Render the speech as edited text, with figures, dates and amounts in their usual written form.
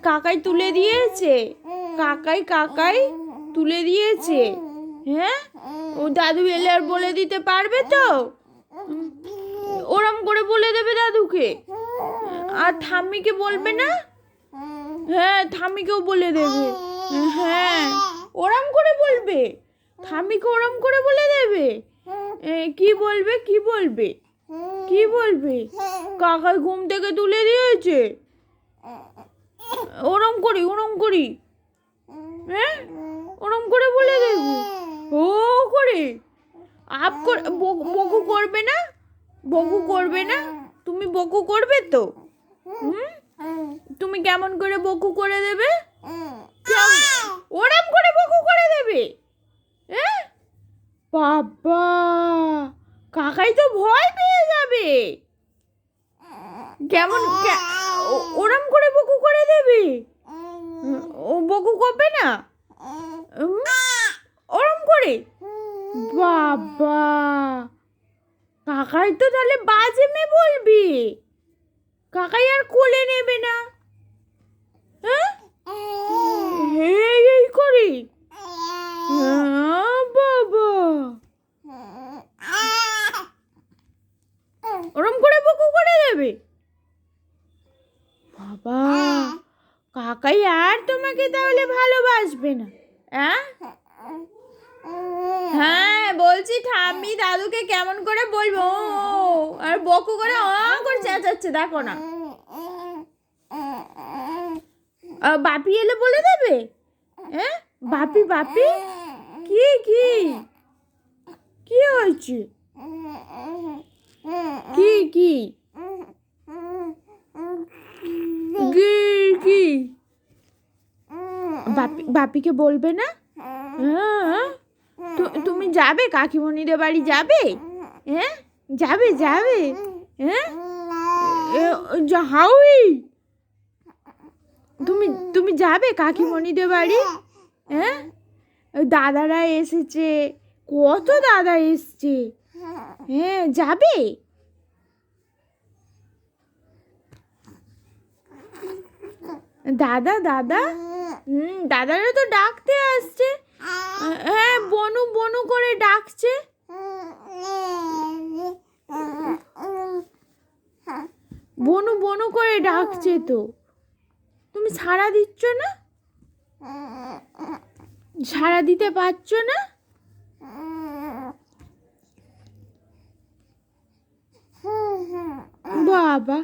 কাকাই তুলে দিয়েছে, কাকাই তুলে দিয়েছে। হ্যাঁ, ও দাদু এলে আর বলে দিতে পারবে তো? ওরম করে বলে দেবে দাদুকে। আর ঠাম্মিকে বলবে না? হ্যাঁ, ঠাম্মিকেও বলে দেবে। হ্যাঁ, ওরম করে বলবে, ঠাম্মিকে ওরম করে বলে দেবে। কি বলবে কি বলবে কি বলবে? কাকাই ঘুম থেকে তুলে দিয়েছে, ওরম করি। হ্যাঁ, ওরম করে বলে দেবে। ও করে আপ করে বকু করবে না? বকু করবে না? তুমি বকু করবে তো? তুমি কেমন করে বকু করে দেবে? ওরম করে বকু করে দেবে? হ্যাঁ, বাবা, কাকাই তো ভয় পেয়ে যাবে। কেমন ওরম করে বকু করে দেবে? ও বকু করবে না? ওরম করে? বাবা, কাকাই তো তাহলে বাজে মেয়ে বলবি, কাকাই আর কোলে নেবে না। হ্যাঁ, এই করি। বাবা, ওরম করে বকু করে দেবে? বাবা, কাকাই আর তোমাকে তাহলে ভালোবাসবে না? হ্যাঁ, বলছি ঠাম্মি দাদুকে কেমন করে বলবো, আর বকু করে করে চেঁচাচ্ছে, দেখো না। বাপি এলে বলে দেবে? হ্যাঁ, বাপি কি কি কি হয়েছে? কি কি কি বাপিকে বলবে না? হ্যাঁ, তুমি যাবে কাকিমণিদের বাড়ি যাবে? হ্যাঁ, যাবে? হ্যাঁ, হাউই, তুমি যাবে কাকিমণিদের বাড়ি? হ্যাঁ, দাদারা এসেছে, কত দাদা এসছে। হ্যাঁ, যাবে? দাদা দাদারা তো ডাকতে আসছে। হ্যাঁ, বনু করে ডাকছে। বনু করে ডাকছে তো, তুমি সাড়া দিচ্ছ না? সাড়া দিতে পারছো না? বাবা,